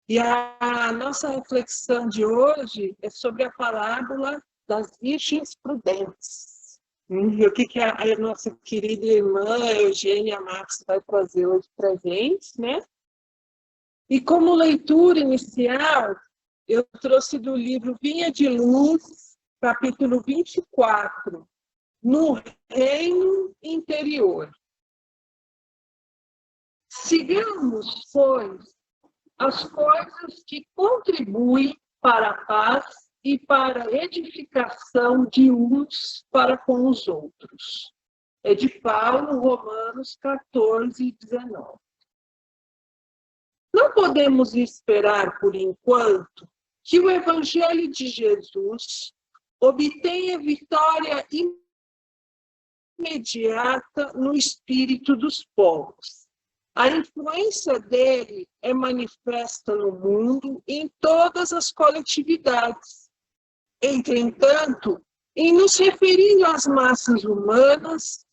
E a nossa reflexão de hoje é sobre a parábola das Virgens Prudentes. E o que a nossa querida irmã Eugênia Marques vai trazer hoje para a gente, né? E como leitura inicial, eu trouxe do livro Vinha de Luz, capítulo 24, No Reino Interior. Sigamos, pois, as coisas que contribuem para a paz e para a edificação de uns para com os outros. É de Paulo, Romanos 14, 19. Não podemos esperar, por enquanto, que o Evangelho de Jesus obtenha vitória imediata no espírito dos povos. A influência dele é manifesta no mundo em todas as coletividades. Entretanto, em nos referindo às massas humanas,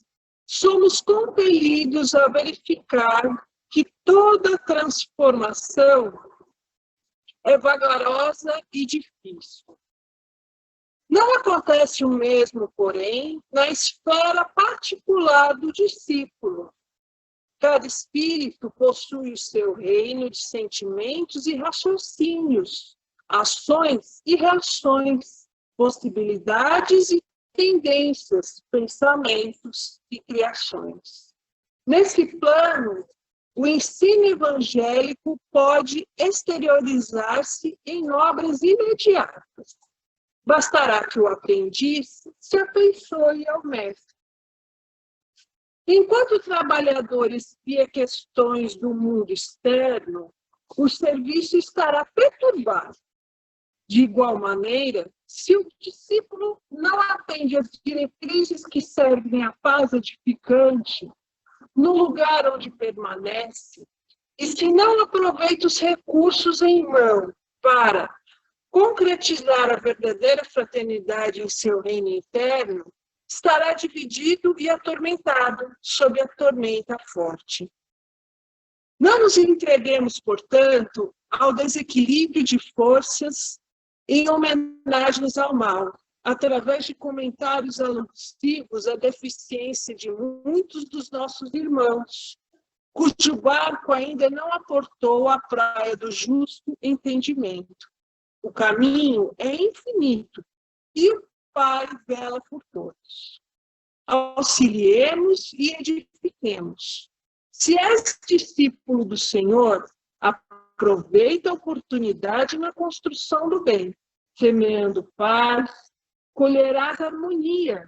somos compelidos a verificar que toda transformação é vagarosa e difícil. Não acontece o mesmo, porém, na esfera particular do discípulo. Cada espírito possui o seu reino de sentimentos e raciocínios, ações e reações, possibilidades e tendências, pensamentos e criações. Nesse plano, o ensino evangélico pode exteriorizar-se em obras imediatas. Bastará que o aprendiz se afeiçoe ao mestre. Enquanto o trabalhador espia questões do mundo externo, o serviço estará perturbado. De igual maneira, se o discípulo não atende às diretrizes que servem à paz edificante, no lugar onde permanece, e se não aproveita os recursos em mão para concretizar a verdadeira fraternidade em seu reino interno, estará dividido e atormentado sob a tormenta forte. Não nos entreguemos, portanto, ao desequilíbrio de forças em homenagens ao mal, através de comentários alusivos à deficiência de muitos dos nossos irmãos, cujo barco ainda não aportou à praia do justo entendimento. O caminho é infinito e o Pai vela por todos. Auxiliemos e edifiquemos. Se és discípulo do Senhor, aproveita a oportunidade na construção do bem. Semeando paz, colherás harmonia.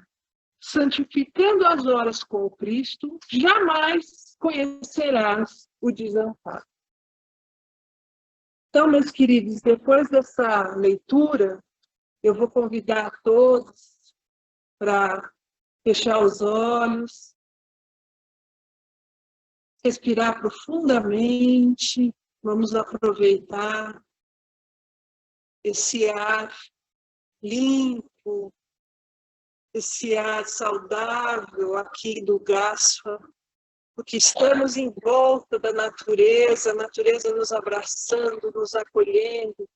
Santificando as horas com o Cristo, jamais conhecerás o desamparo. Então, meus queridos, depois dessa leitura, eu vou convidar a todos para fechar os olhos, respirar profundamente, vamos aproveitar esse ar limpo, esse ar saudável aqui do Gasfa, porque estamos em volta da natureza, a natureza nos abraçando, nos acolhendo,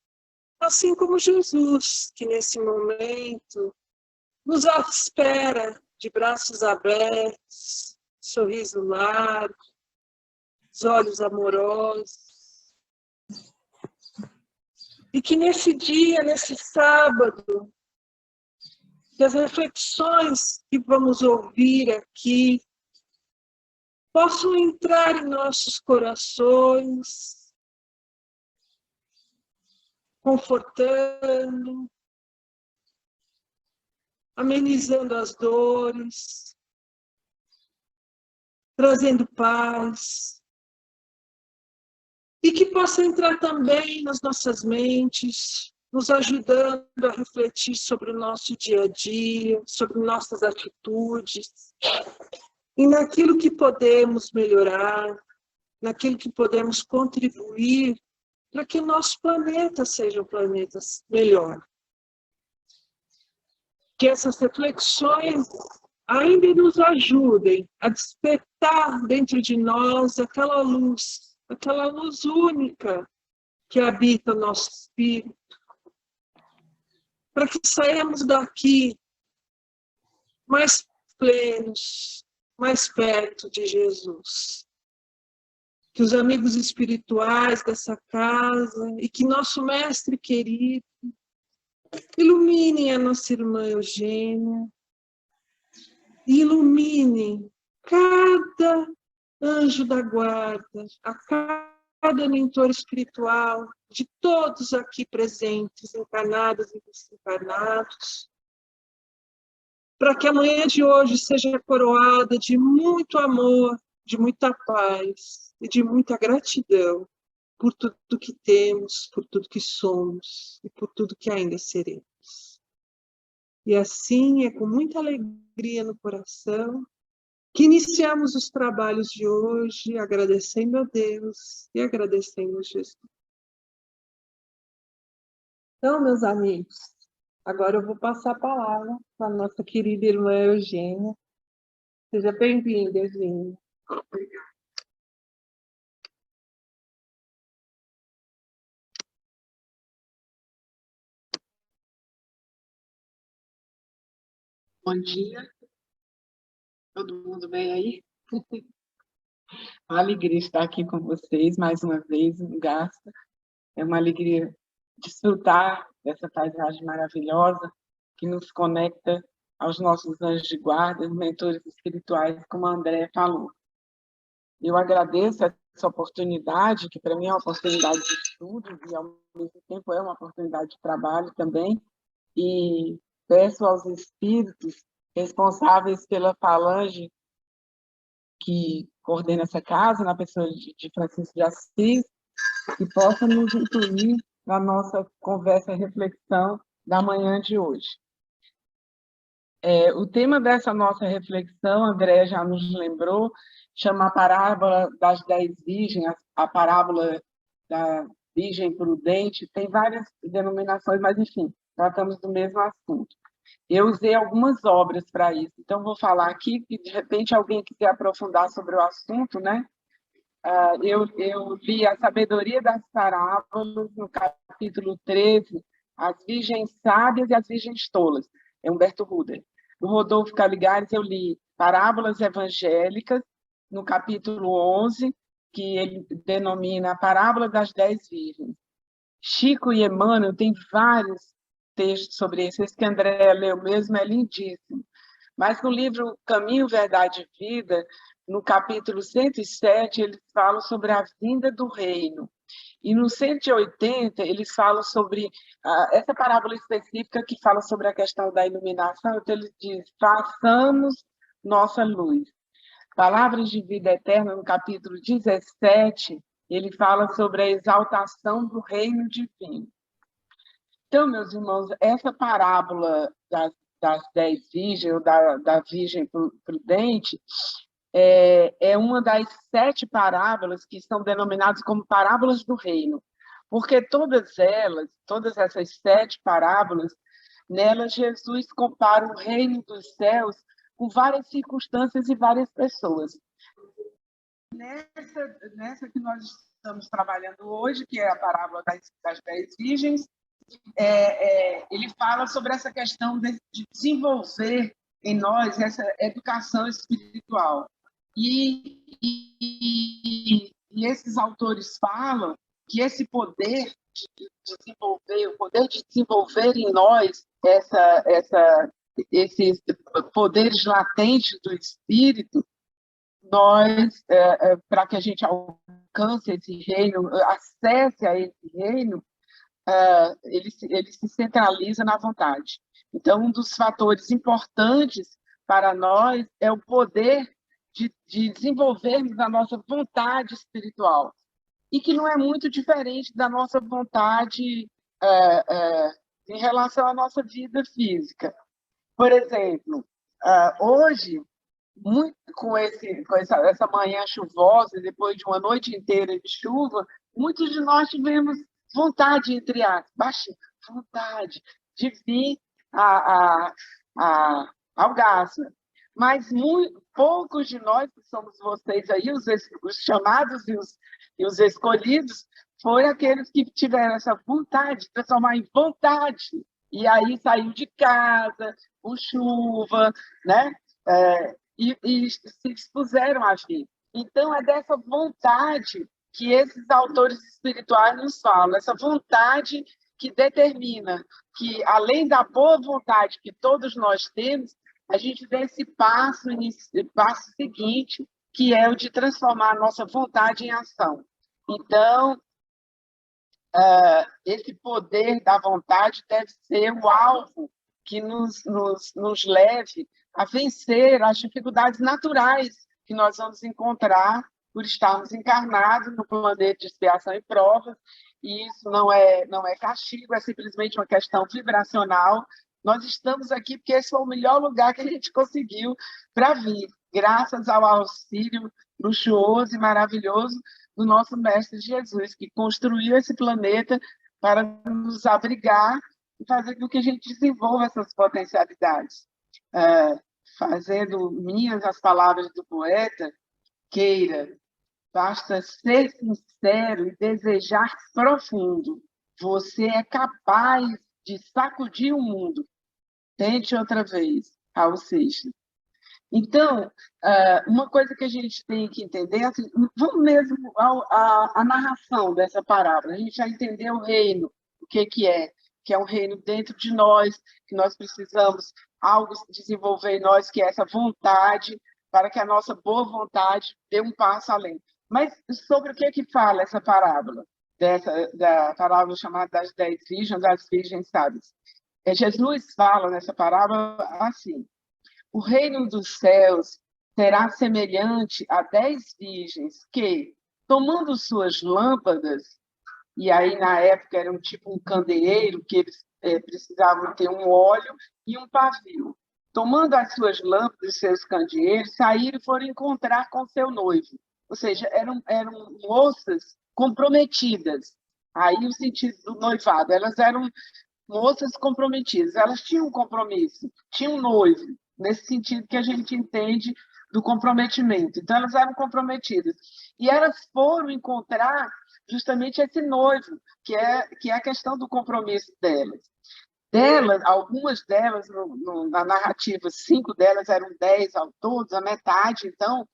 assim como Jesus, que nesse momento nos espera de braços abertos, sorriso largo, os olhos amorosos. E que nesse dia, nesse sábado, que as reflexões que vamos ouvir aqui possam entrar em nossos corações, confortando, amenizando as dores, trazendo paz, e que possa entrar também nas nossas mentes, nos ajudando a refletir sobre o nosso dia a dia, sobre nossas atitudes, e naquilo que podemos melhorar, naquilo que podemos contribuir para que o nosso planeta seja um planeta melhor. Que essas reflexões ainda nos ajudem a despertar dentro de nós aquela luz única que habita o nosso espírito, para que saiamos daqui mais plenos, mais perto de Jesus. Que os amigos espirituais dessa casa e que nosso mestre querido iluminem a nossa irmã Eugênia, iluminem cada anjo da guarda, a cada mentor espiritual de todos aqui presentes, encarnados e desencarnados, para que a manhã de hoje seja coroada de muito amor, de muita paz e de muita gratidão por tudo que temos, por tudo que somos e por tudo que ainda seremos. E assim é com muita alegria no coração que iniciamos os trabalhos de hoje, agradecendo a Deus e agradecendo a Jesus. Então, meus amigos, agora eu vou passar a palavra para a nossa querida irmã Eugênia. Seja bem-vinda, Eugênia. Obrigada. Bom dia, todo mundo bem aí? Uma alegria estar aqui com vocês mais uma vez, no Gasta. É uma alegria desfrutar dessa paisagem maravilhosa que nos conecta aos nossos anjos de guarda, mentores espirituais, como a Andréa falou. Eu agradeço essa oportunidade, que para mim é uma oportunidade de estudo e, ao mesmo tempo, é uma oportunidade de trabalho também, e peço aos espíritos responsáveis pela falange que coordena essa casa, na pessoa de Francisco de Assis, que possa nos incluir na nossa conversa e reflexão da manhã de hoje. O tema dessa nossa reflexão, André já nos lembrou, chama a parábola das 10 virgens, a parábola da Virgem Prudente, tem várias denominações, mas, enfim, tratamos do mesmo assunto. Eu usei algumas obras para isso, então vou falar aqui, que de repente alguém quiser aprofundar sobre o assunto, né? Eu li A Sabedoria das Parábolas, no capítulo 13, As Virgens Sábias e as Virgens Tolas, é Humberto Ruder. No Rodolfo Caligares, eu li Parábolas Evangélicas, no capítulo 11, que ele denomina a Parábola das 10 Virgens. Chico e Emmanuel têm vários textos sobre isso, esse que a Andréa leu mesmo é lindíssimo. Mas no livro Caminho, Verdade e Vida, no capítulo 107, eles falam sobre a vinda do reino. E no 180, eles falam sobre essa parábola específica que fala sobre a questão da iluminação. Então, ele diz, façamos nossa luz. Palavras de Vida Eterna, no capítulo 17, ele fala sobre a exaltação do reino divino. Então, meus irmãos, essa parábola das 10 virgens, ou da Virgem Prudente, é uma das 7 parábolas que são denominadas como parábolas do reino, porque todas essas 7 parábolas, nelas Jesus compara o reino dos céus com várias circunstâncias e várias pessoas. Nessa que nós estamos trabalhando hoje, que é a parábola das 10 virgens, ele fala sobre essa questão de desenvolver em nós essa educação espiritual. E esses autores falam que esse poder de desenvolver, o poder de desenvolver em nós esses poderes latentes do espírito, para que a gente alcance esse reino, acesse a esse reino, ele se centraliza na vontade. Então, um dos fatores importantes para nós é o poder de desenvolvermos a nossa vontade espiritual, e que não é muito diferente da nossa vontade em relação à nossa vida física. Por exemplo, hoje, com essa manhã chuvosa, depois de uma noite inteira de chuva, muitos de nós tivemos vontade, entre aspas, vontade de vir ao Gasta. Mas poucos de nós, que somos vocês aí, os chamados e os escolhidos, foi aqueles que tiveram essa vontade de transformar em vontade. E aí saiu de casa, com chuva, né? E se dispuseram a vir. Então, é dessa vontade que esses autores espirituais nos falam, essa vontade que determina que, além da boa vontade que todos nós temos, a gente dê esse passo seguinte, que é o de transformar a nossa vontade em ação. Então, esse poder da vontade deve ser o alvo que nos leve a vencer as dificuldades naturais que nós vamos encontrar por estarmos encarnados no planeta de expiação e provas, e isso não é castigo, é simplesmente uma questão vibracional. Nós estamos aqui porque esse foi o melhor lugar que a gente conseguiu para vir, graças ao auxílio luxuoso e maravilhoso do nosso Mestre Jesus, que construiu esse planeta para nos abrigar e fazer com que a gente desenvolva essas potencialidades. Fazendo minhas as palavras do poeta, queira, basta ser sincero e desejar profundo. Você é capaz de sacudir o mundo. Tente outra vez, Raul Seixas. Então, uma coisa que a gente tem que entender, assim, vamos mesmo à narração dessa parábola. A gente já entendeu o reino, o que é um reino dentro de nós, que nós precisamos algo desenvolver em nós, que é essa vontade, para que a nossa boa vontade dê um passo além. Mas sobre o que fala essa parábola? Da parábola chamada das 10 virgens, das virgens sábias. Jesus fala nessa parábola assim: o reino dos céus será semelhante a 10 virgens que, tomando suas lâmpadas, e aí na época era tipo um candeeiro, que eles precisavam ter um óleo e um pavio. Tomando as suas lâmpadas e seus candeeiros, saíram e foram encontrar com seu noivo. Ou seja, eram moças comprometidas. Aí o sentido do noivado, elas eram moças comprometidas, elas tinham um compromisso, tinham um noivo, nesse sentido que a gente entende do comprometimento. Então, elas eram comprometidas. E elas foram encontrar justamente esse noivo, que é a questão do compromisso delas. Algumas delas, na narrativa, 5 delas eram 10 ao todo, a metade, então,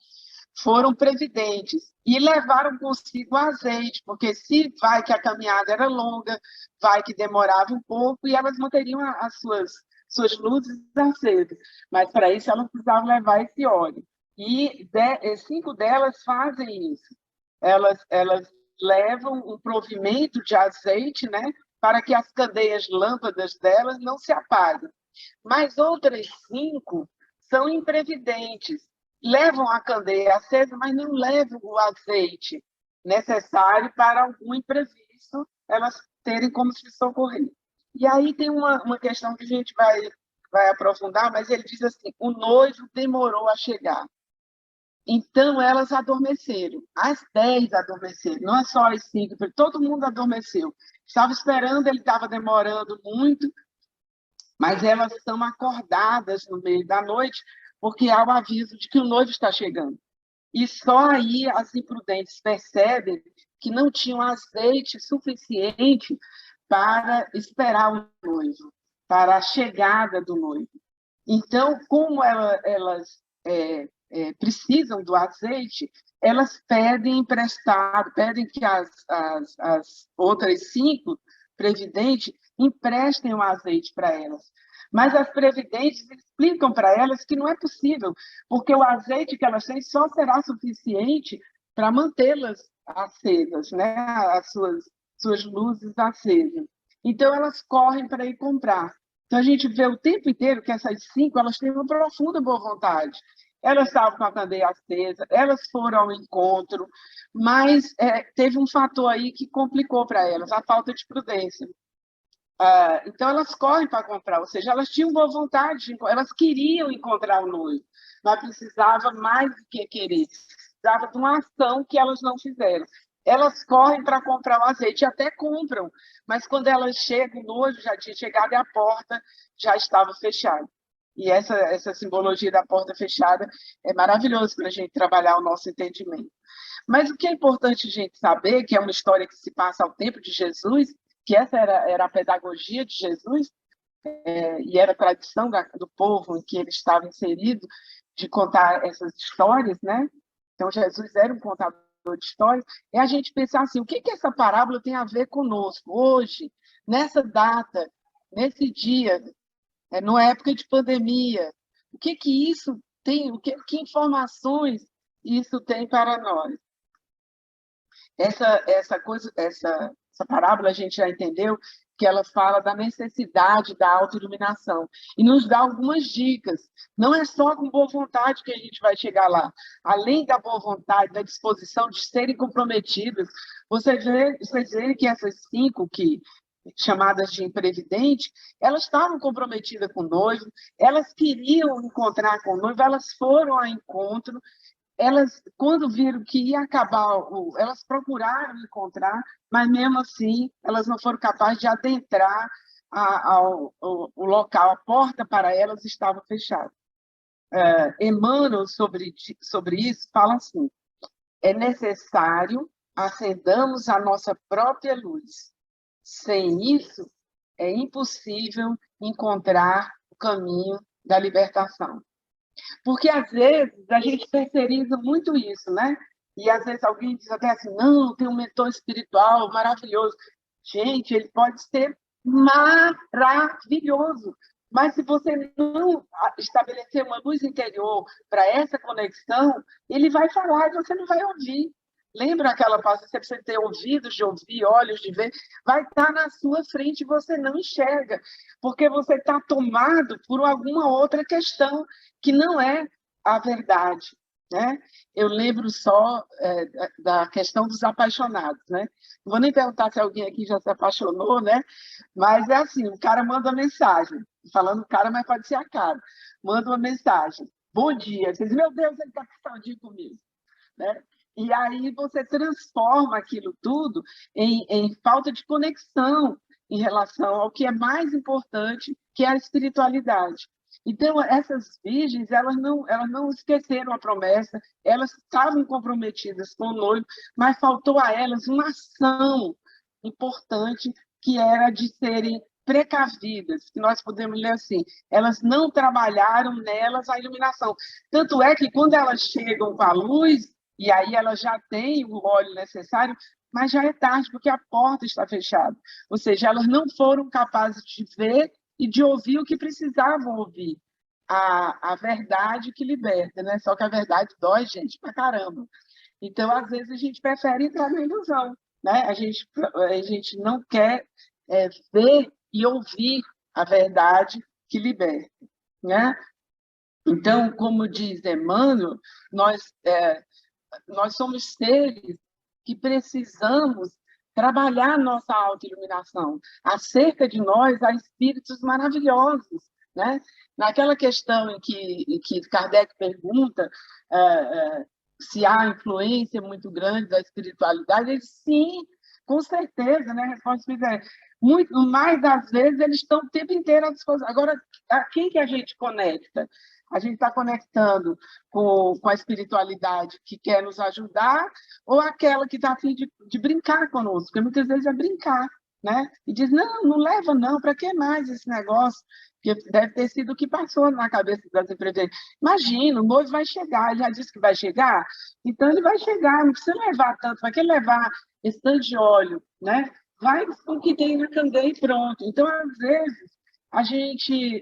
foram previdentes e levaram consigo azeite, porque se vai que a caminhada era longa, vai que demorava um pouco, e elas manteriam as suas luzes acesas, mas para isso elas precisavam levar esse óleo. E 5 delas fazem isso. Elas levam um provimento de azeite, né, para que as candeias lâmpadas delas não se apaguem. Mas outras 5 são imprevidentes, levam a candeia acesa, mas não levam o azeite necessário para algum imprevisto, elas terem como se socorrer. E aí tem uma questão que a gente vai aprofundar, mas ele diz assim: o noivo demorou a chegar. Então, elas adormeceram. As 10 adormeceram, não é só as 5, todo mundo adormeceu. Estava esperando, ele estava demorando muito, mas elas estão acordadas no meio da noite, porque há o aviso de que o noivo está chegando. E só aí as imprudentes percebem que não tinham azeite suficiente para esperar o noivo, para a chegada do noivo. Então, como elas precisam do azeite, elas pedem emprestado, pedem que as outras 5 previdentes emprestem o azeite para elas. Mas as previdentes explicam para elas que não é possível, porque o azeite que elas têm só será suficiente para mantê-las acesas, né? As suas luzes acesas. Então, elas correm para ir comprar. Então, a gente vê o tempo inteiro que essas 5 elas têm uma profunda boa vontade. Elas estavam com a candeia acesa, elas foram ao encontro, mas teve um fator aí que complicou para elas, a falta de prudência. Então, elas correm para comprar, ou seja, elas tinham boa vontade, elas queriam encontrar o noivo, mas precisava mais do que querer, precisava de uma ação que elas não fizeram. Elas correm para comprar o azeite, até compram, mas quando elas chegam, o noivo já tinha chegado e a porta já estava fechada. E essa simbologia da porta fechada é maravilhoso para a gente trabalhar o nosso entendimento. Mas o que é importante a gente saber, que é uma história que se passa ao tempo de Jesus, que essa era a pedagogia de Jesus, e era a tradição do povo em que ele estava inserido, de contar essas histórias, né? Então, Jesus era um contador de histórias, é a gente pensar assim, o que essa parábola tem a ver conosco hoje, nessa data, nesse dia, numa época de pandemia? O que isso tem, que informações isso tem para nós? Essa parábola a gente já entendeu que ela fala da necessidade da autoiluminação e nos dá algumas dicas. Não é só com boa vontade que a gente vai chegar lá. Além da boa vontade, da disposição de serem comprometidos, vocês veem que essas 5 chamadas de imprevidente, elas estavam comprometidas com o noivo, elas queriam encontrar com o noivo, elas foram ao encontro, elas, quando viram que ia acabar, elas procuraram encontrar, mas mesmo assim elas não foram capazes de adentrar o local, a porta para elas estava fechada. Emmanuel, sobre isso, fala assim: é necessário acendamos a nossa própria luz. Sem isso, é impossível encontrar o caminho da libertação. Porque, às vezes, a gente terceiriza muito isso, né? E, às vezes, alguém diz até assim, não, tem um mentor espiritual maravilhoso. Gente, ele pode ser maravilhoso, mas se você não estabelecer uma luz interior para essa conexão, ele vai falar e você não vai ouvir. Lembra aquela passagem, você precisa ter ouvidos de ouvir, olhos de ver, vai estar na sua frente e você não enxerga, porque você está tomado por alguma outra questão que não é a verdade, né? Eu lembro só da questão dos apaixonados, né? Não vou nem perguntar se alguém aqui já se apaixonou, né? Mas é assim, o cara manda uma mensagem, falando cara, mas pode ser a cara, manda uma mensagem, bom dia, você diz, meu Deus, ele está puxadinho comigo, né? E aí você transforma aquilo tudo em falta de conexão em relação ao que é mais importante, que é a espiritualidade. Então, essas virgens, elas não esqueceram a promessa, elas estavam comprometidas com o noivo, mas faltou a elas uma ação importante, que era de serem precavidas, que nós podemos ler assim, elas não trabalharam nelas a iluminação. Tanto é que quando elas chegam com a luz, e aí elas já têm o óleo necessário, mas já é tarde, porque a porta está fechada. Ou seja, elas não foram capazes de ver e de ouvir o que precisavam ouvir. A verdade que liberta, né? Só que a verdade dói, gente, pra caramba. Então, às vezes, a gente prefere entrar na ilusão, né? A gente não quer ver e ouvir a verdade que liberta, né? Então, como diz Emmanuel, nós somos seres que precisamos trabalhar nossa autoiluminação. Acerca de nós, há espíritos maravilhosos, né? Naquela questão em que Kardec pergunta se há influência muito grande da espiritualidade, ele, sim, com certeza, né? A resposta é muito mais das vezes eles estão o tempo inteiro à disposição. Agora, a quem que a gente conecta? A gente está conectando com a espiritualidade que quer nos ajudar ou aquela que está a fim de brincar conosco? Porque muitas vezes é brincar, né? E diz, não leva não, para que mais esse negócio? Porque deve ter sido o que passou na cabeça das empresas. Imagina, o noivo vai chegar, ele já disse que vai chegar, então ele vai chegar, não precisa levar tanto, vai que levar esse tanto de óleo, né? Vai com o que tem na candeia e pronto. Então, às vezes, a gente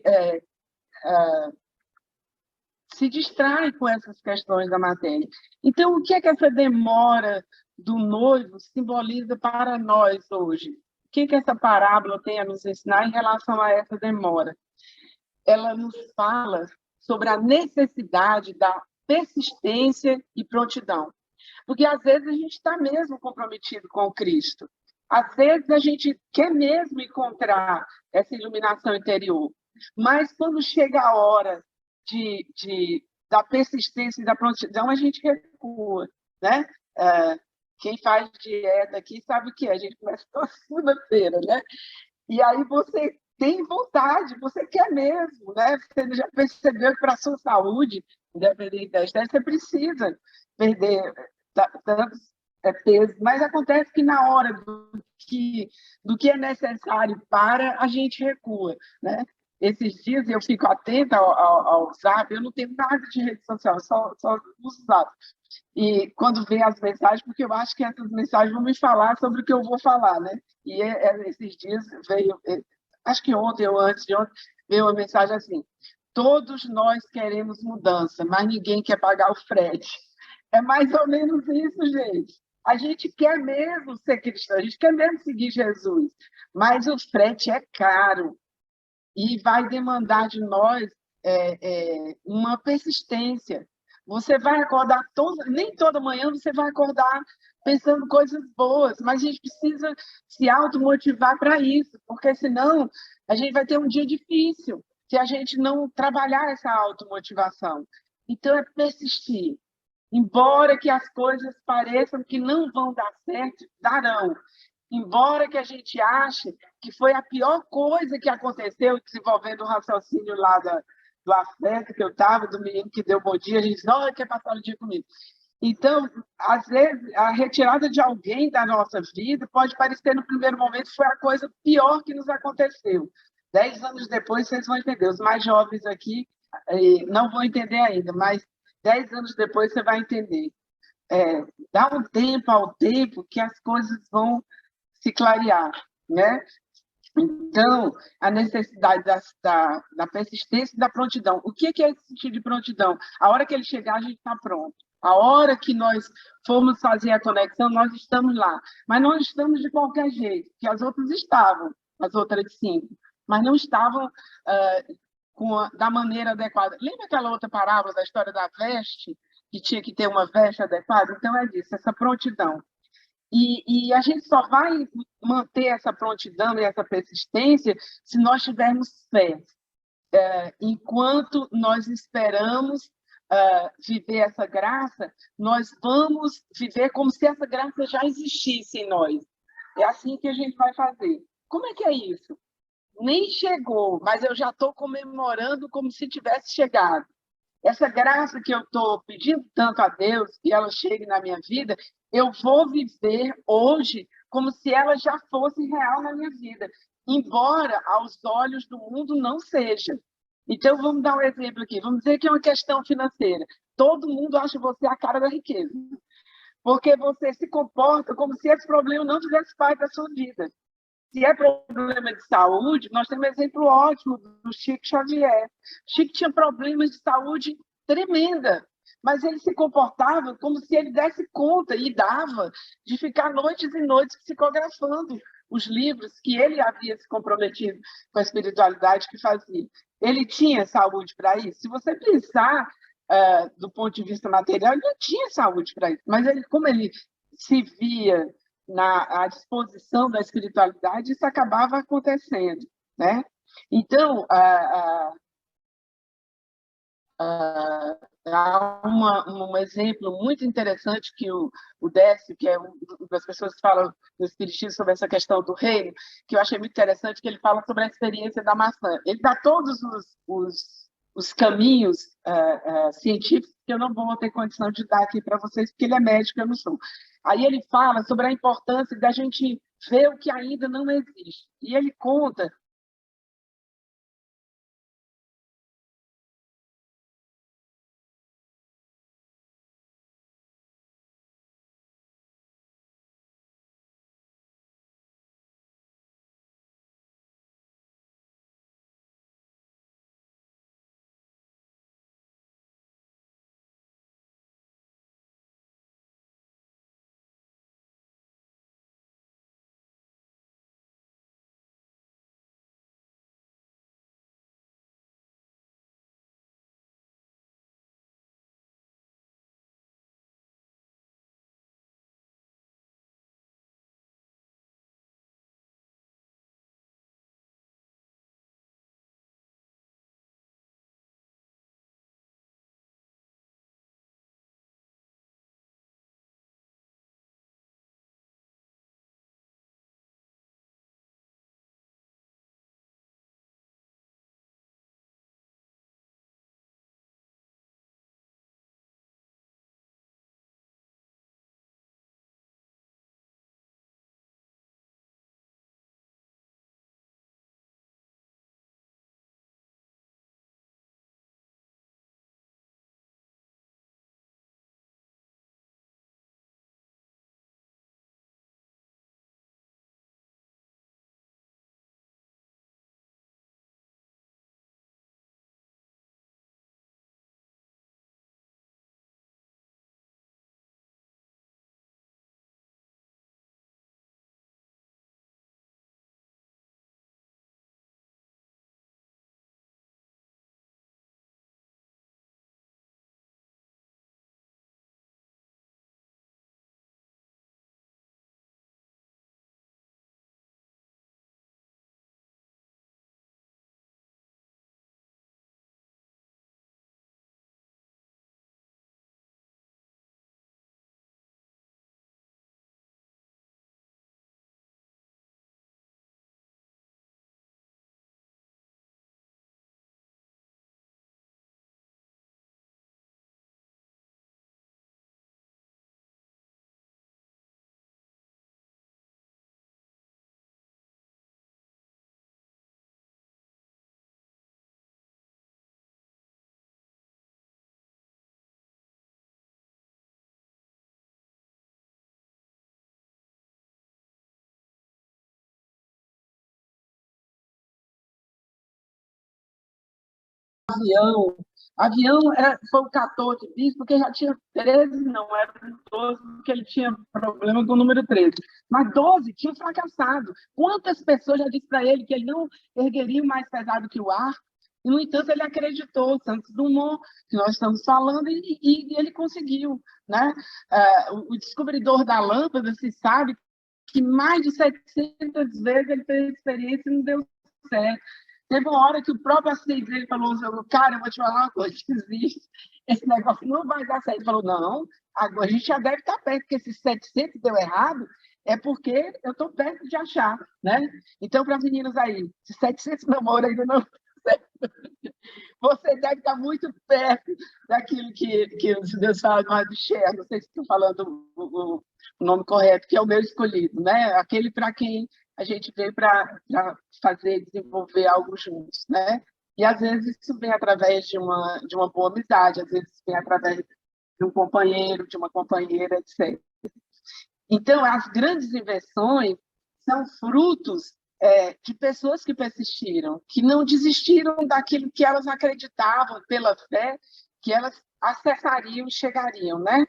se distrai com essas questões da matéria. Então, o que é que essa demora do noivo simboliza para nós hoje? O que essa parábola tem a nos ensinar em relação a essa demora? Ela nos fala sobre a necessidade da persistência e prontidão. Porque, às vezes, a gente está mesmo comprometido com Cristo. Às vezes, a gente quer mesmo encontrar essa iluminação interior. Mas, quando chega a hora da persistência e da prontidão, a gente recua, né? Quem faz dieta aqui sabe o que é. A gente começa toda segunda-feira, né? E aí você tem vontade, você quer mesmo, né? Você já percebeu que para a sua saúde, independente da estética, você precisa perder tantos pesos, mas acontece que na hora do que é necessário para, a gente recua, né? Esses dias eu fico atenta ao Zap, eu não tenho nada de rede social, só uso o Zap. E quando vem as mensagens, porque eu acho que essas mensagens vão me falar sobre o que eu vou falar, né? E esses dias veio, acho que ontem ou antes de ontem, veio uma mensagem assim: todos nós queremos mudança, mas ninguém quer pagar o frete. É mais ou menos isso, gente. A gente quer mesmo ser cristão, a gente quer mesmo seguir Jesus, mas o frete é caro e vai demandar de nós uma persistência. Você vai acordar nem toda manhã você vai acordar pensando coisas boas, mas a gente precisa se automotivar para isso, porque senão a gente vai ter um dia difícil se a gente não trabalhar essa automotivação. Então é persistir. Embora que as coisas pareçam que não vão dar certo, darão. Embora que a gente ache que foi a pior coisa que aconteceu desenvolvendo o raciocínio lá do afeto que eu estava, do menino que deu bom dia, a gente não quer passar o dia comigo. Então, às vezes, a retirada de alguém da nossa vida pode parecer, no primeiro momento, foi a coisa pior que nos aconteceu. 10 anos depois, vocês vão entender. Os mais jovens aqui não vão entender ainda, mas 10 anos depois você vai entender. Dá um tempo ao tempo que as coisas vão se clarear, né? Então, a necessidade da persistência e da prontidão. O que é esse sentido de prontidão? A hora que ele chegar, a gente está pronto. A hora que nós formos fazer a conexão, nós estamos lá. Mas não estamos de qualquer jeito, que as outras estavam, as outras 5, mas não estavam da maneira adequada. Lembra aquela outra parábola da história da veste, que tinha que ter uma veste adequada? Então, é disso, essa prontidão. E a gente só vai manter essa prontidão e essa persistência se nós tivermos fé. Enquanto nós esperamos viver essa graça, nós vamos viver como se essa graça já existisse em nós. É assim que a gente vai fazer. Como é que é isso? Nem chegou, mas eu já estou comemorando como se tivesse chegado. Essa graça que eu estou pedindo tanto a Deus que ela chegue na minha vida, eu vou viver hoje como se ela já fosse real na minha vida, embora aos olhos do mundo não seja. Então, vamos dar um exemplo aqui. Vamos dizer que é uma questão financeira. Todo mundo acha você a cara da riqueza, porque você se comporta como se esse problema não tivesse parte da sua vida. Se é problema de saúde, nós temos um exemplo ótimo do Chico Xavier. Chico tinha problemas de saúde tremenda, mas ele se comportava como se ele desse conta, e dava, de ficar noites e noites psicografando os livros que ele havia se comprometido com a espiritualidade que fazia. Ele tinha saúde para isso? Se você pensar do ponto de vista material, ele não tinha saúde para isso, mas como ele se via à disposição da espiritualidade, isso acabava acontecendo, né? Então, há um exemplo muito interessante que o Décio, que é uma das pessoas que falam no Espiritismo sobre essa questão do reino, que eu achei muito interessante, que ele fala sobre a experiência da maçã. Ele dá todos os caminhos científicos que eu não vou ter condição de dar aqui para vocês, porque ele é médico, eu não sou. Aí ele fala sobre a importância da gente ver o que ainda não existe. E ele conta avião. Avião foi o 14 bis, porque já tinha 13, não, era 12, porque ele tinha problema com o número 13. Mas 12 tinha fracassado. Quantas pessoas já disse para ele que ele não ergueria mais pesado que o ar? E, no entanto, ele acreditou, Santos Dumont, que nós estamos falando, e ele conseguiu. Né? O descobridor da lâmpada se sabe que mais de 700 vezes ele fez experiência e não deu certo. Teve uma hora que o próprio assistente dele falou, cara, eu vou te falar uma coisa, existe. Esse negócio não vai dar certo. Ele falou, não, agora a gente já deve estar perto, porque esses 700 deu errado, é porque eu estou perto de achar. Né? Então, para as meninas aí, se 700 namoros ainda não você deve estar muito perto daquilo que os judeus falam mais do Cher, não sei se estou falando o nome correto, que é o meu escolhido, né? Aquele para quem a gente veio para fazer, desenvolver algo juntos, né? E às vezes isso vem através de uma boa amizade, às vezes vem através de um companheiro, de uma companheira, etc. Então, as grandes invenções são frutos de pessoas que persistiram, que não desistiram daquilo que elas acreditavam pela fé, que elas acessariam e chegariam, né?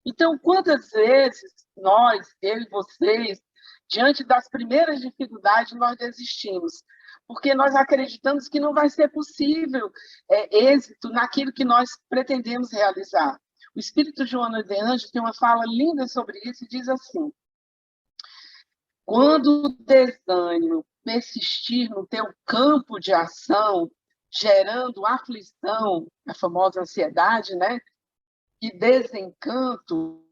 Então, quantas vezes nós, eu e vocês, diante das primeiras dificuldades, nós desistimos, porque nós acreditamos que não vai ser possível êxito naquilo que nós pretendemos realizar. O Espírito Joana de Anjos tem uma fala linda sobre isso e diz assim: quando o desânimo persistir no teu campo de ação, gerando aflição, a famosa ansiedade, né? E desencanto,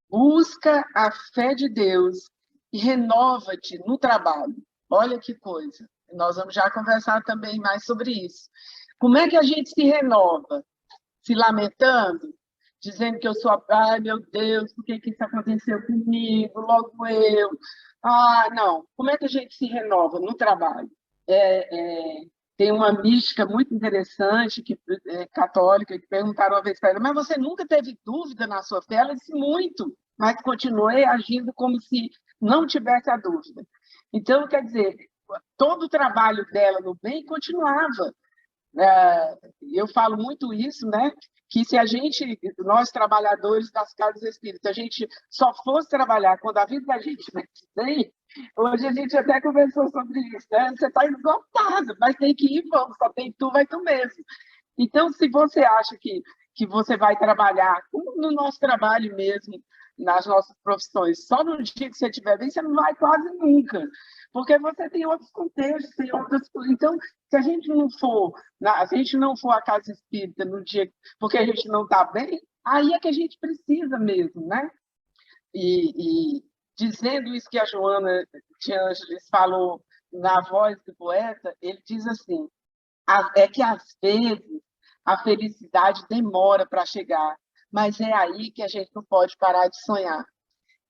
busca a fé de Deus e renova-te no trabalho. Olha que coisa. Nós vamos já conversar também mais sobre isso. Como é que a gente se renova? Se lamentando? Dizendo que eu sou, ai meu Deus, por que isso aconteceu comigo? Logo eu. Não. Como é que a gente se renova no trabalho? Tem uma mística muito interessante, católica, que perguntaram uma vez para ela, mas você nunca teve dúvida na sua fé? Ela disse, muito, mas continuei agindo como se não tivesse a dúvida. Então, quer dizer, todo o trabalho dela no bem continuava. Eu falo muito isso, né? Que se nós trabalhadores das casas espíritas, a gente só fosse trabalhar quando a vida da gente bem, hoje a gente até conversou sobre isso, né? Você está esgotado, mas tem que ir, vamos, só tem tu, vai tu mesmo. Então, se você acha que você vai trabalhar, como no nosso trabalho mesmo, nas nossas profissões, só no dia que você estiver bem, você não vai quase nunca, porque você tem outros contextos, tem outras coisas. Então, se a gente não for à casa espírita no dia porque a gente não está bem, aí é que a gente precisa mesmo, né? E dizendo isso que a Joana falou na voz do poeta, ele diz assim, é que às vezes a felicidade demora para chegar, mas é aí que a gente não pode parar de sonhar.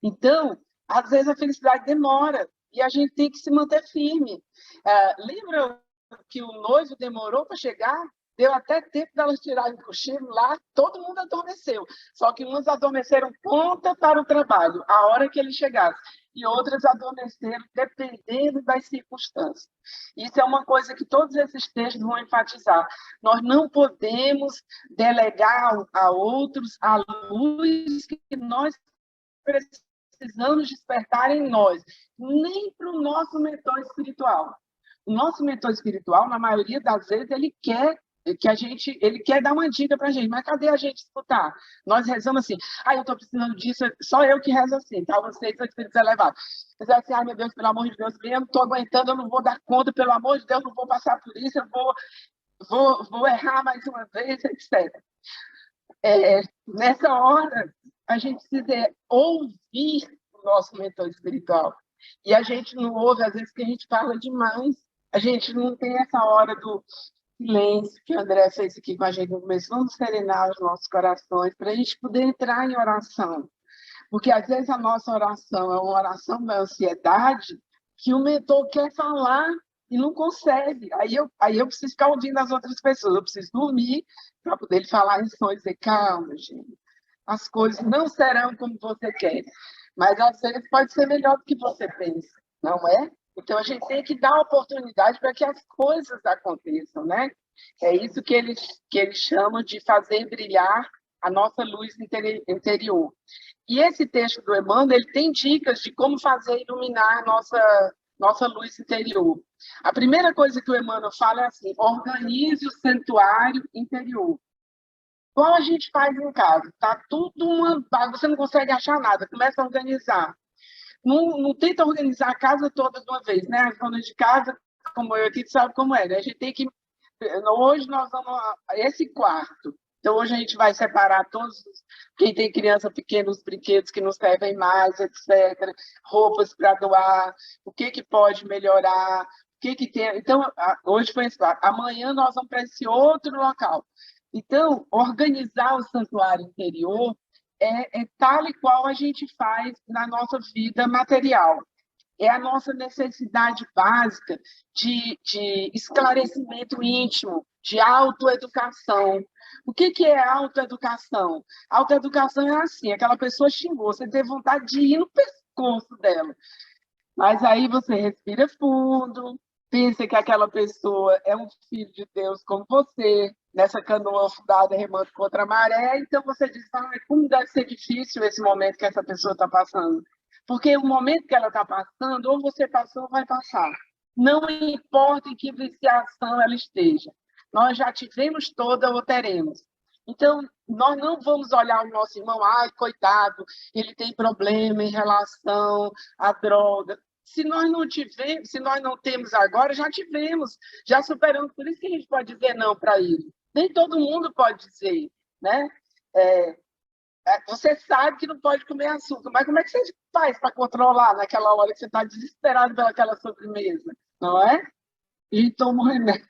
Então, às vezes a felicidade demora e a gente tem que se manter firme. Lembra que o noivo demorou para chegar? Deu até tempo delas tirarem o cochilo lá, todo mundo adormeceu. Só que uns adormeceram pronta para o trabalho, a hora que ele chegasse. E outras adormeceram dependendo das circunstâncias. Isso é uma coisa que todos esses textos vão enfatizar. Nós não podemos delegar a outros a luz que nós precisamos despertar em nós, nem para o nosso mentor espiritual. O nosso mentor espiritual, na maioria das vezes, ele quer dar uma dica para a gente, mas cadê a gente escutar? Nós rezamos assim, eu estou precisando disso, só eu que rezo assim, tá? Vocês são espíritos elevados. Mas assim, meu Deus, pelo amor de Deus, eu não estou aguentando, eu não vou dar conta, pelo amor de Deus, não vou passar por isso, eu vou errar mais uma vez, etc. Nessa hora, a gente precisa ouvir o nosso mentor espiritual. E a gente não ouve, às vezes, que a gente fala demais. A gente não tem essa hora do silêncio que o André fez aqui com a gente no começo. Vamos serenar os nossos corações para a gente poder entrar em oração. Porque, às vezes, a nossa oração é uma oração da ansiedade que o mentor quer falar e não consegue. Aí eu preciso ficar ouvindo as outras pessoas. Eu preciso dormir para poder ele falar em sonhos e dizer, calma, gente. As coisas não serão como você quer. Mas, às vezes, pode ser melhor do que você pensa, não é? Então, a gente tem que dar oportunidade para que as coisas aconteçam, né? É isso que eles chamam de fazer brilhar a nossa luz interior. E esse texto do Emmanuel, ele tem dicas de como fazer iluminar a nossa luz interior. A primeira coisa que o Emmanuel fala é assim: organize o santuário interior. Como a gente faz em casa? Tá tudo uma bagunça, você não consegue achar nada, começa a organizar. Não tenta organizar a casa toda de uma vez, né? As donas de casa, como eu aqui, sabe como é, né? A gente tem que... Hoje nós vamos a esse quarto. Então, hoje a gente vai separar todos, quem tem criança pequena, os brinquedos que não servem mais, etc. Roupas para doar, o que pode melhorar, o que tem... Então, hoje foi esse quarto. Amanhã nós vamos para esse outro local. Então, organizar o santuário interior é tal e qual a gente faz na nossa vida material. É a nossa necessidade básica de esclarecimento íntimo, de autoeducação. O que é autoeducação? Autoeducação é assim: aquela pessoa xingou, você tem vontade de ir no pescoço dela. Mas aí você respira fundo, pensa que aquela pessoa é um filho de Deus como você, nessa canoa afundada remando contra a maré, então você diz: como deve ser difícil esse momento que essa pessoa está passando. Porque o momento que ela está passando, ou você passou ou vai passar. Não importa em que viciação ela esteja. Nós já tivemos toda ou teremos. Então, nós não vamos olhar o nosso irmão: coitado, ele tem problema em relação à droga. Se nós não temos agora, já tivemos, já superamos. Por isso que a gente pode dizer não para ele. Nem todo mundo pode dizer, né? Você sabe que não pode comer açúcar, mas como é que você faz para controlar naquela hora que você está desesperado pelaquela sobremesa, não é? E toma um remédio.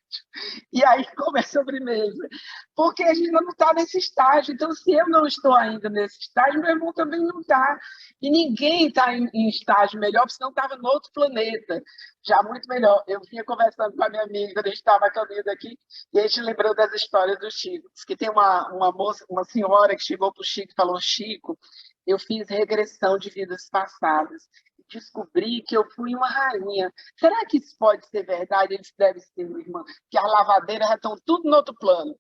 E aí começa a sobremesa. Porque a gente não está nesse estágio. Então, se eu não estou ainda nesse estágio, meu irmão também não está. E ninguém está em estágio melhor, porque senão estava em outro planeta. Já muito melhor. Eu vinha conversando com a minha amiga, quando a gente estava a caminho daqui, e a gente lembrou das histórias do Chico. Diz que tem uma moça, uma senhora que chegou para o Chico e falou: Chico, eu fiz regressão de vidas passadas. Descobri que eu fui uma rainha. Será que isso pode ser verdade? Eles devem ser, minha irmã, que as lavadeiras já estão tudo no outro plano.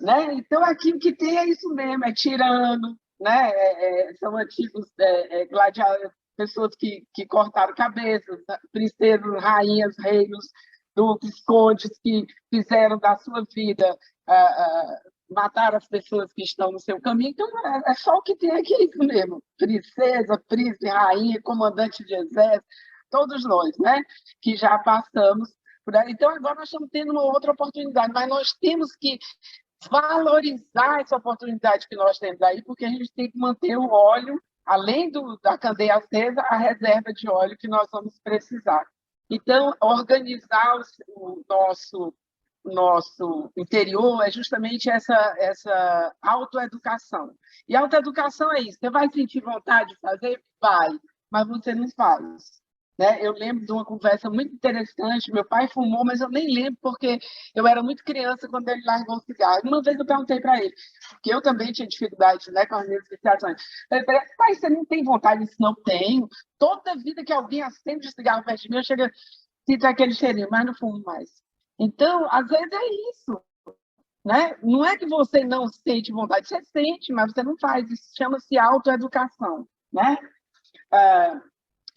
Né? Então, aqui o que tem é isso mesmo: é tirano, né? São antigos gladiadores, pessoas que cortaram cabeças, princesas, rainhas, reinos, duques, condes, que fizeram da sua vida... matar as pessoas que estão no seu caminho. Então, é só o que tem aqui, é isso mesmo: princesa, príncipe, rainha, comandante de exército, todos nós, né? Que já passamos por aí. Então, agora nós estamos tendo uma outra oportunidade, mas nós temos que valorizar essa oportunidade que nós temos aí, porque a gente tem que manter o óleo, além da candeia acesa, a reserva de óleo que nós vamos precisar. Então, organizar o nosso interior é justamente essa autoeducação. E autoeducação é isso: você vai sentir vontade de fazer? Vai, mas você não faz. Né? Eu lembro de uma conversa muito interessante. Meu pai fumou, mas eu nem lembro, porque eu era muito criança quando ele largou o cigarro. Uma vez eu perguntei para ele, porque eu também tinha dificuldade, né, com as minhas viciações. Eu falei: pai, você não tem vontade disso? Não tenho. Toda vida que alguém acende o cigarro perto de mim, eu chego a sentir aquele cheirinho, mas não fumo mais. Então, às vezes é isso, né? Não é que você não sente vontade, você sente, mas você não faz. Isso chama-se autoeducação, né?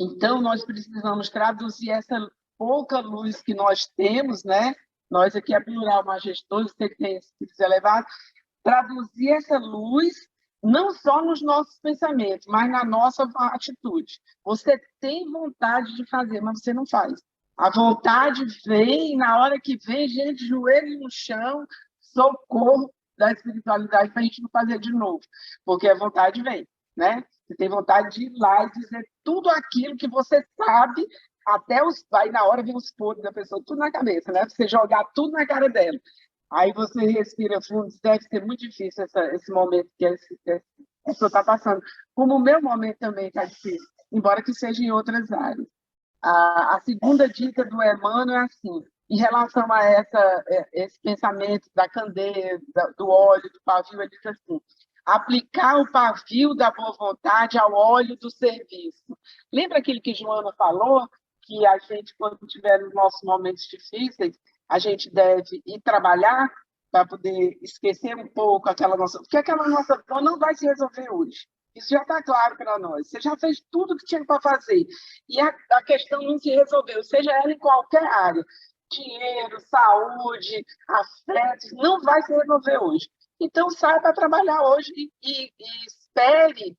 Então, nós precisamos traduzir essa pouca luz que nós temos, né? Nós aqui é plural, majestoso, você que tem espíritos elevados, traduzir essa luz não só nos nossos pensamentos, mas na nossa atitude. Você tem vontade de fazer, mas você não faz. A vontade vem, na hora que vem, gente, joelho no chão, socorro da espiritualidade para a gente não fazer de novo, porque a vontade vem, né? Você tem vontade de ir lá e dizer tudo aquilo que você sabe, até aí na hora vem os podres da pessoa, tudo na cabeça, né? Você jogar tudo na cara dela. Aí você respira fundo. Deve ser muito difícil esse momento que essa pessoa está passando. Como o meu momento também está difícil, embora que seja em outras áreas. A segunda dica do Emmanuel é assim: em relação a esse pensamento da candeia, do óleo, do pavio, ele diz assim: aplicar o pavio da boa vontade ao óleo do serviço. Lembra aquilo que Joana falou, que a gente, quando tiver nos nossos momentos difíceis, a gente deve ir trabalhar para poder esquecer um pouco aquela nossa... Porque aquela nossa dor não vai se resolver hoje. Isso já está claro para nós. Você já fez tudo o que tinha para fazer. E a questão não se resolveu, seja ela em qualquer área. Dinheiro, saúde, afetos, não vai se resolver hoje. Então, saia para trabalhar hoje e espere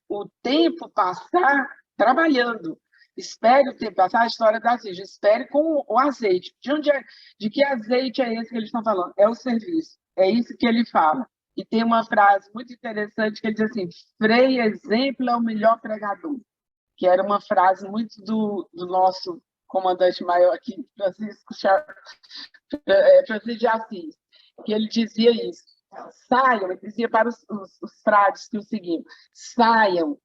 o tempo passar trabalhando. Espere o tempo passar, a história da azeite. Espere com o azeite. De que azeite é esse que eles estão falando? É o serviço. É isso que ele fala. E tem uma frase muito interessante que ele diz assim: Frei exemplo é o melhor pregador. Que era uma frase muito do nosso comandante maior aqui, Francisco de Assis, que ele dizia isso. Saiam, ele dizia para os frades que o seguiam: saiam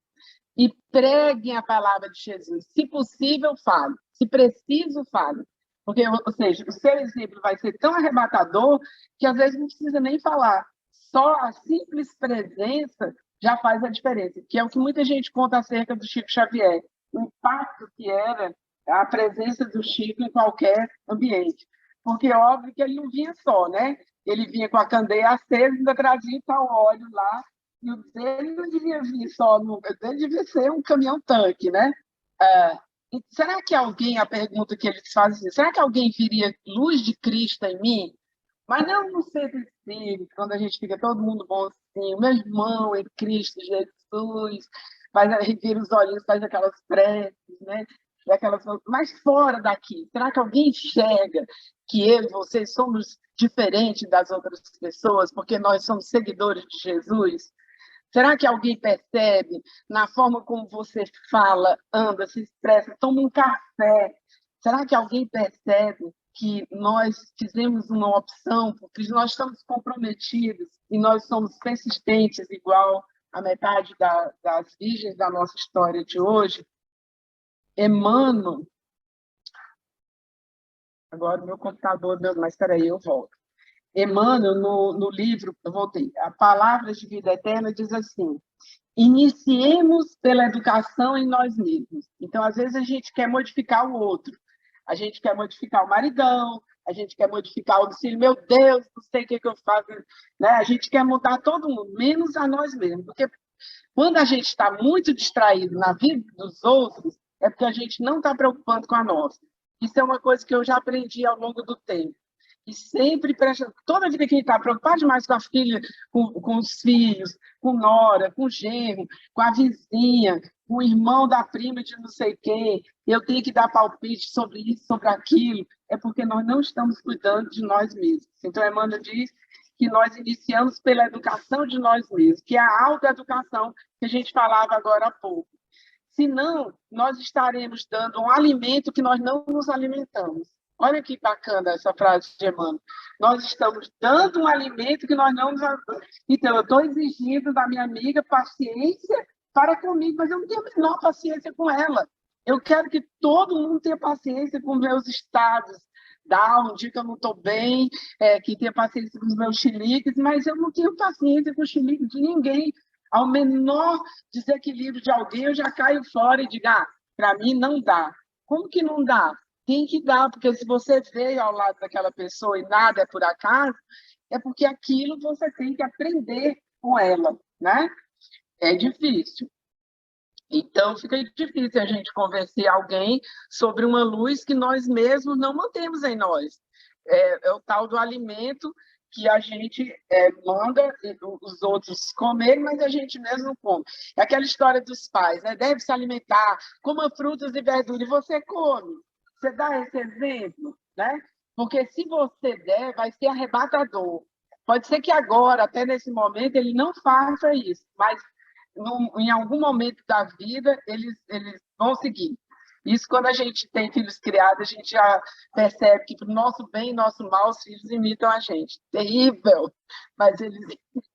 e preguem a palavra de Jesus. Se possível, fale. Se preciso, fale. Porque, ou seja, o seu exemplo vai ser tão arrebatador que às vezes não precisa nem falar. Só a simples presença já faz a diferença, que é o que muita gente conta acerca do Chico Xavier, o impacto que era a presença do Chico em qualquer ambiente. Porque, óbvio, que ele não vinha só, né? Ele vinha com a candeia acesa e ainda trazia tal óleo lá. E o dele não devia vir só, ele devia ser um caminhão-tanque, né? Será que alguém, a pergunta que eles fazem, será que alguém viria luz de Cristo em mim? Mas não no centro espírita, quando a gente fica todo mundo bonzinho, meu irmão em Cristo Jesus, vira os olhinhos, faz aquelas preces, né? Mas fora daqui, será que alguém enxerga que eu e vocês somos diferentes das outras pessoas, porque nós somos seguidores de Jesus? Será que alguém percebe na forma como você fala, anda, se expressa, toma um café? Será que alguém percebe que nós fizemos uma opção, porque nós estamos comprometidos e nós somos persistentes, igual a metade das virgens da nossa história de hoje? Emmanuel, agora o meu computador, mas espera aí, eu volto. Emmanuel, no livro, eu voltei, a Palavras de Vida Eterna diz assim: iniciemos pela educação em nós mesmos. Então, às vezes, a gente quer modificar o outro. A gente quer modificar o maridão, a gente quer modificar o filho. Meu Deus, não sei o que eu faço. Né? A gente quer mudar todo mundo, menos a nós mesmos. Porque quando a gente está muito distraído na vida dos outros, é porque a gente não está preocupando com a nossa. Isso é uma coisa que eu já aprendi ao longo do tempo. E sempre, toda vida que a gente está preocupado demais com a filha, com os filhos, com nora, com o genro, com a vizinha, com o irmão da prima de não sei quem, eu tenho que dar palpite sobre isso, sobre aquilo, é porque nós não estamos cuidando de nós mesmos. Então, Emmanuel diz que nós iniciamos pela educação de nós mesmos, que é a autoeducação que a gente falava agora há pouco. Senão, nós estaremos dando um alimento que nós não nos alimentamos. Olha que bacana essa frase de Emmanuel. Nós estamos dando um alimento que nós não nos... Então, eu estou exigindo da minha amiga paciência para comigo, mas eu não tenho a menor paciência com ela. Eu quero que todo mundo tenha paciência com meus estados. Dá um dia que eu não estou bem, que tenha paciência com os meus chiliques, mas eu não tenho paciência com o chilique de ninguém. Ao menor desequilíbrio de alguém, eu já caio fora e digo, para mim não dá. Como que não dá? Tem que dar, porque se você veio ao lado daquela pessoa e nada é por acaso, é porque aquilo você tem que aprender com ela, né? É difícil. Então, fica difícil a gente convencer alguém sobre uma luz que nós mesmos não mantemos em nós. É o tal do alimento que a gente manda os outros comerem, mas a gente mesmo não come. É aquela história dos pais, né? Deve se alimentar, coma frutas e verduras, e você come. Você dá esse exemplo, né? Porque se você der, vai ser arrebatador. Pode ser que agora, até nesse momento, ele não faça isso, mas em algum momento da vida, eles vão seguir. Isso, quando a gente tem filhos criados, a gente já percebe que, para o nosso bem e nosso mal, os filhos imitam a gente. Terrível, mas eles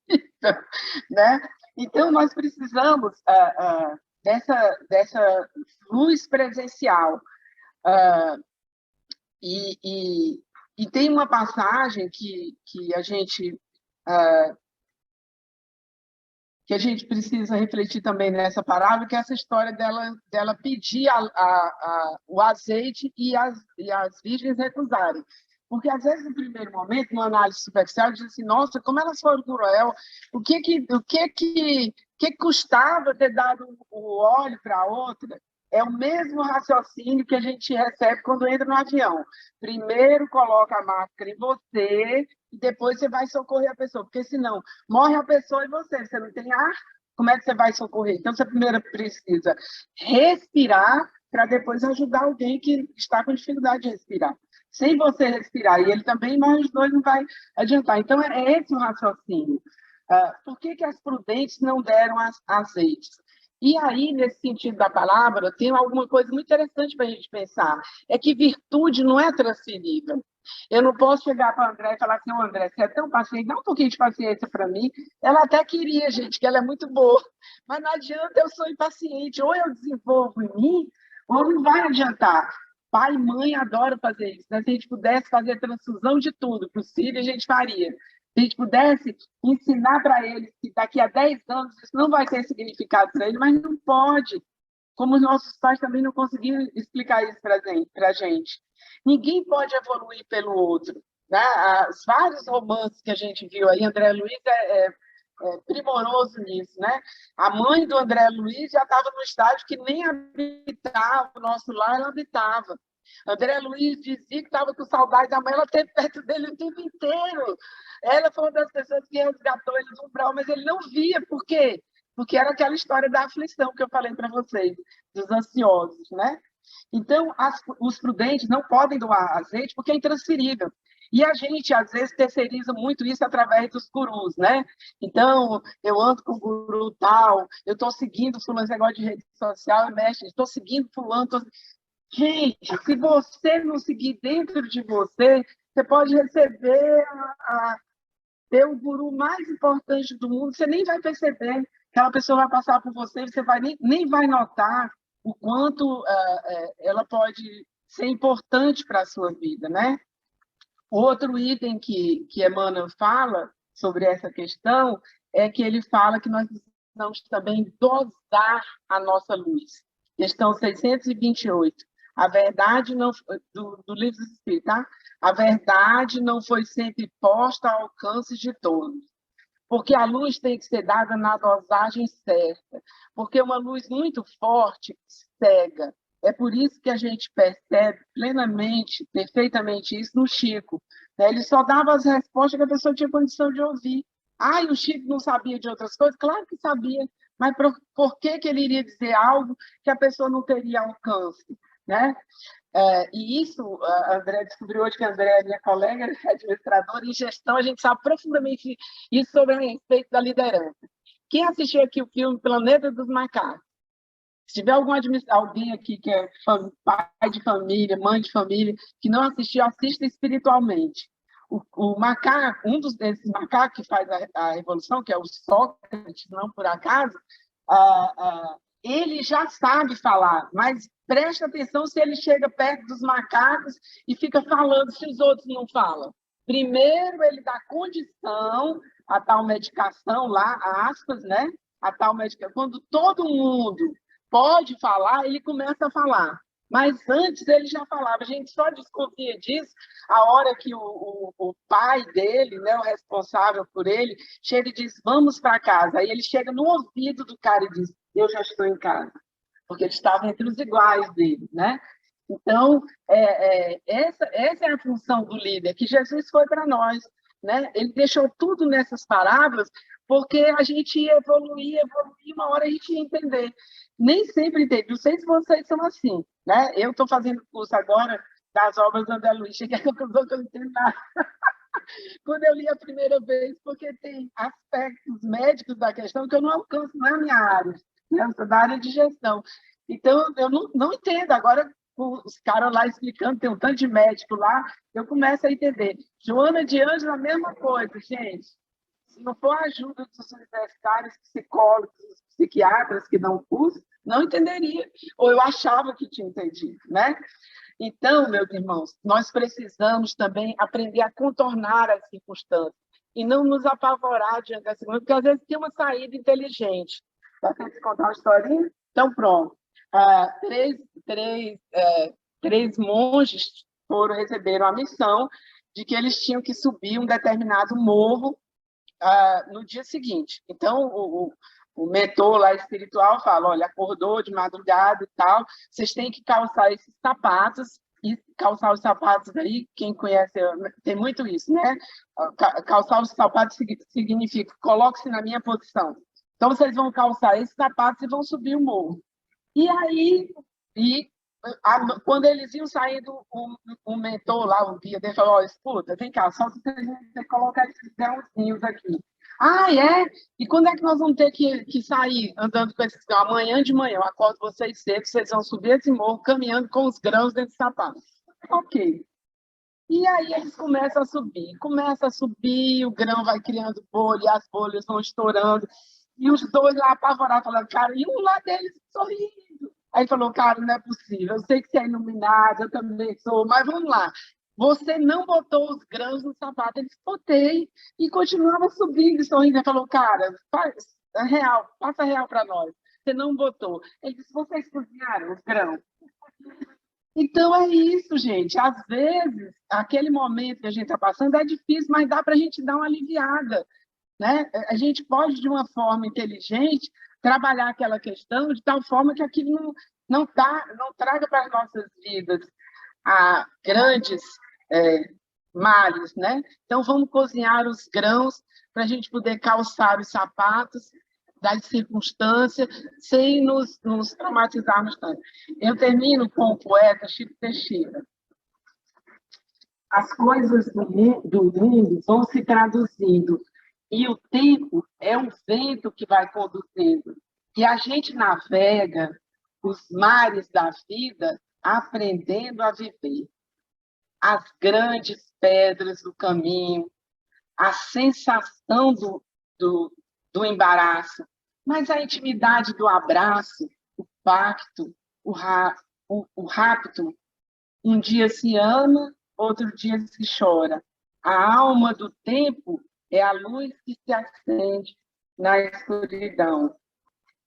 imitam, né? Então, nós precisamos dessa luz presencial. E tem uma passagem que a gente precisa refletir também nessa parábola, que é essa história dela pedir o azeite e as virgens recusarem. Porque, às vezes, no primeiro momento, numa análise superficial, diz assim, nossa, como elas foram cruel, o que custava ter dado o óleo para a outra? É o mesmo raciocínio que a gente recebe quando entra no avião. Primeiro coloca a máscara em você e depois você vai socorrer a pessoa, porque senão morre a pessoa e você não tem ar, como é que você vai socorrer? Então, você primeiro precisa respirar para depois ajudar alguém que está com dificuldade de respirar. Sem você respirar, e ele também, mas os dois não vai adiantar. Então, é esse o raciocínio. Por que as prudentes não deram azeites? E aí, nesse sentido da palavra, tem alguma coisa muito interessante para a gente pensar. É que virtude não é transferível. Eu não posso chegar para a André e falar assim, André, você é tão paciente, dá um pouquinho de paciência para mim. Ela até queria, gente, que ela é muito boa, mas não adianta, eu sou impaciente. Ou eu desenvolvo em mim, ou não vai adiantar. Pai e mãe adoram fazer isso. Né? Se a gente pudesse fazer transfusão de tudo para os filhos, a gente faria. Se a gente pudesse ensinar para eles que daqui a 10 anos isso não vai ter significado para eles, mas não pode. Como os nossos pais também não conseguiram explicar isso para a gente. Ninguém pode evoluir pelo outro. Né? Os vários romances que a gente viu aí, André Luiz é primoroso nisso. Né? A mãe do André Luiz já estava no estágio que nem habitava o nosso lar, ela habitava. André Luiz dizia que estava com saudade da mãe, ela esteve perto dele o tempo inteiro. Ela foi uma das pessoas que resgatou ele do umbral, mas ele não via. Por quê? Porque era aquela história da aflição que eu falei para vocês, dos ansiosos, né? Então, os prudentes não podem doar azeite porque é intransferível. E a gente, às vezes, terceiriza muito isso através dos gurus, né? Então, eu ando com o guru tal, eu estou seguindo fulano, esse negócio de rede social, eu mexo, estou seguindo fulano. Gente, se você não seguir dentro de você, você pode receber ter o guru mais importante do mundo, você nem vai perceber. Aquela pessoa vai passar por você, você nem vai notar o quanto ela pode ser importante para a sua vida, né? Outro item que Emmanuel fala sobre essa questão é que ele fala que nós precisamos também dosar a nossa luz. Questão 628. A verdade não do livro dos Espíritos, tá? A verdade não foi sempre posta ao alcance de todos, porque a luz tem que ser dada na dosagem certa, porque uma luz muito forte cega. É por isso que a gente percebe plenamente, perfeitamente isso no Chico. Né? Ele só dava as respostas que a pessoa tinha condição de ouvir. Ah, e o Chico não sabia de outras coisas? Claro que sabia, mas por que ele iria dizer algo que a pessoa não teria alcance? Né? E isso, a André descobriu hoje que a André é minha colega, é administradora em gestão, a gente sabe profundamente isso sobre a respeito da liderança. Quem assistiu aqui o filme Planeta dos Macacos? Se tiver alguém aqui que é pai de família, mãe de família, que não assistiu, assista espiritualmente. O macaco, desses macacos que faz a revolução, que é o Sócrates, não por acaso, ele já sabe falar, mas preste atenção se ele chega perto dos macacos e fica falando se os outros não falam. Primeiro, ele dá condição a tal medicação lá, aspas, né? A tal medicação. Quando todo mundo pode falar, ele começa a falar. Mas antes ele já falava. A gente só desconfia disso a hora que o pai dele, né, o responsável por ele, chega e diz, vamos para casa. Aí ele chega no ouvido do cara e diz, eu já estou em casa. Porque ele estava entre os iguais dele, né? Então, essa é a função do líder, que Jesus foi para nós. Né? Ele deixou tudo nessas parábolas porque a gente ia evoluir, uma hora a gente ia entender. Nem sempre entende. Não sei se vocês são assim. Né? Eu estou fazendo curso agora das obras do André Luiz, cheguei à conclusão que eu não entendo nada. Quando eu li a primeira vez, porque tem aspectos médicos da questão que eu não alcanço, não é a minha área, né? Eu sou da área de gestão. Então, eu não entendo. Agora, os caras lá explicando, tem um tanto de médico lá, eu começo a entender. Joana de Ângela, a mesma coisa, gente. Se não for a ajuda dos universitários, psicólogos, psiquiatras que dão curso, não entenderia. Ou eu achava que tinha entendido, né? Então, meus irmãos, nós precisamos também aprender a contornar as circunstâncias e não nos apavorar diante da circunstância, porque às vezes tem uma saída inteligente. Vai ter que contar uma historinha? Então, pronto. Três monges receberam a missão de que eles tinham que subir um determinado morro no dia seguinte. Então, o mentor lá espiritual fala, olha, acordou de madrugada e tal, vocês têm que calçar esses sapatos, e calçar os sapatos aí, quem conhece, tem muito isso, né? Calçar os sapatos significa, coloque-se na minha posição. Então, vocês vão calçar esses sapatos e vão subir o morro. E aí, quando eles iam saindo, um mentor lá, um guia dele, falou, ó, escuta, vem cá, só você colocar esses grãozinhos aqui. Ah, é? E quando é que nós vamos ter que sair andando com esses grãos? Amanhã de manhã, eu acordo vocês cedo, vocês vão subir esse morro caminhando com os grãos dentro do sapato. Ok. E aí eles começam a subir, o grão vai criando bolha, as bolhas vão estourando, e os dois lá apavorados, falando, cara, e um lá deles sorrindo. Aí falou, cara, não é possível, eu sei que você é iluminado, eu também sou, mas vamos lá. Você não botou os grãos no sapato. Ele disse, botei, e continuava subindo e sorrindo. Ele falou, cara, passa real para nós. Você não botou. Ele disse, vocês cozinharam os grãos? Então é isso, gente. Às vezes, aquele momento que a gente está passando é difícil, mas dá para a gente dar uma aliviada, né? A gente pode, de uma forma inteligente, trabalhar aquela questão de tal forma que aquilo não traga para as nossas vidas grandes males, né? Então, vamos cozinhar os grãos para a gente poder calçar os sapatos das circunstâncias sem nos traumatizarmos tanto. Eu termino com o poeta Chico Teixeira. As coisas do mundo vão se traduzindo e o tempo é um vento que vai conduzindo. E a gente navega os mares da vida aprendendo a viver. As grandes pedras do caminho, a sensação do embaraço, mas a intimidade do abraço, o pacto, o rapto. Um dia se ama, outro dia se chora. A alma do tempo é a luz que se acende na escuridão.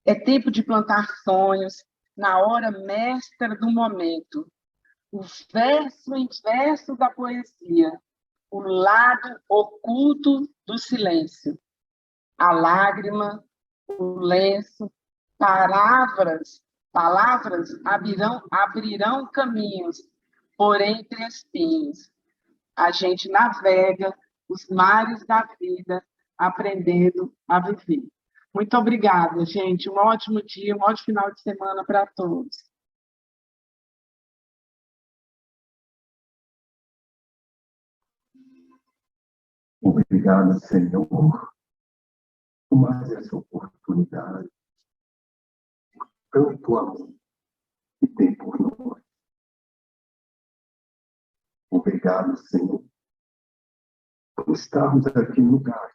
É tempo de plantar sonhos na hora mestra do momento. O verso em verso da poesia, o lado oculto do silêncio, a lágrima, o lenço, palavras abrirão caminhos por entre espinhos. A gente navega os mares da vida, aprendendo a viver. Muito obrigada, gente. Um ótimo dia, um ótimo final de semana para todos. Obrigado, Senhor, por mais essa oportunidade, tanto amor que tem por nós. Obrigado, Senhor, por estarmos aqui no lugar,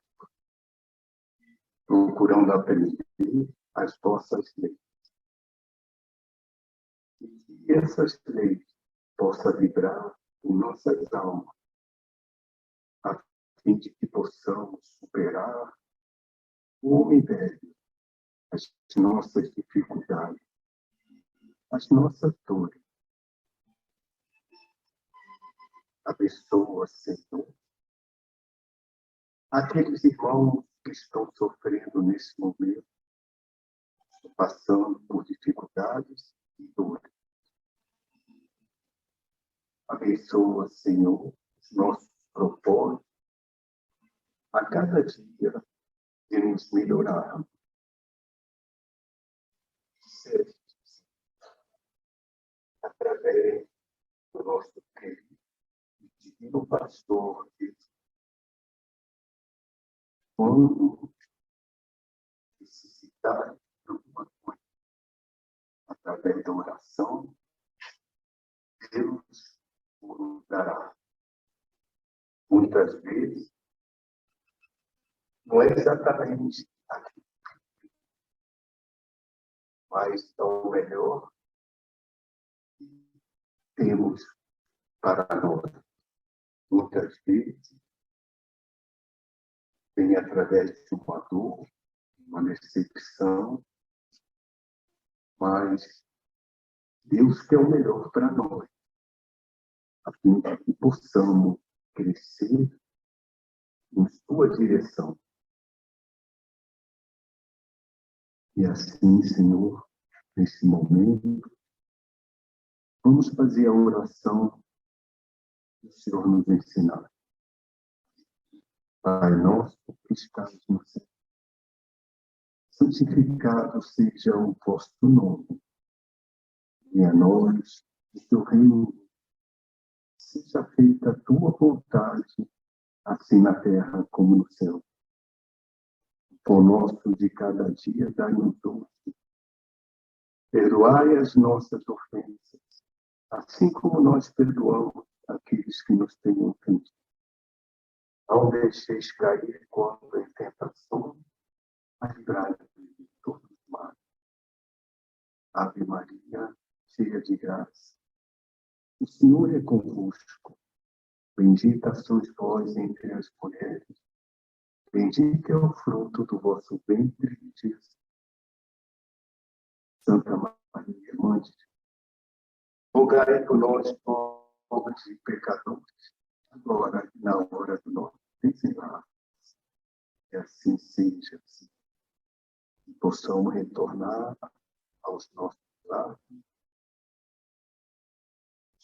procurando aprender as vossas leis. E que essas leis possam vibrar em nossas almas, a fim de que possamos superar o homem velho, as nossas dificuldades, as nossas dores. Abençoa, Senhor, aqueles irmãos que estão sofrendo nesse momento, passando por dificuldades e dores. Abençoa, Senhor, os nossos propósitos, a cada dia de nos melhorar. Através do nosso querido e divino pastor, quando necessitar de alguma coisa, através da oração, Deus nos dará. Muitas vezes, não é exatamente aquilo, mas é o melhor que temos para nós. Muitas vezes, vem através de uma dor, uma decepção, mas Deus quer o melhor para nós, a fim de que possamos crescer em sua direção. E assim, Senhor, nesse momento, vamos fazer a oração que o Senhor nos ensinar. Pai nosso que estás no céu, santificado seja o vosso nome. Venha a nós o teu reino. Seja feita a tua vontade, assim na terra como no céu. O pão nosso de cada dia dai-nos hoje. Perdoai as nossas ofensas, assim como nós perdoamos aqueles que nos têm ofendido. Não deixeis cair contra a tentação, mas livrai-nos de todos os males. Ave Maria, cheia de graça, o Senhor é convosco. Bendita sois vós entre as mulheres. Bendito é o fruto do vosso ventre, Jesus. Santa Maria, Mãe de Deus, rogai por nós, pobres e pecadores, agora e na hora do nosso desenlace. Que assim seja, que possamos retornar aos nossos lares,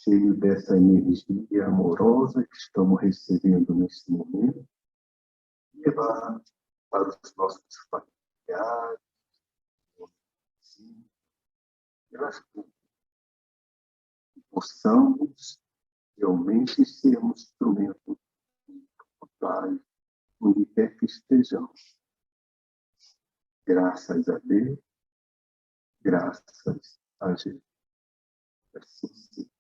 cheio dessa energia amorosa que estamos recebendo nesse momento, e levar para os nossos familiares, pelas que possamos realmente sermos instrumentos do Pai, onde quer que estejamos. Graças a Deus, graças a Jesus. Assim seja.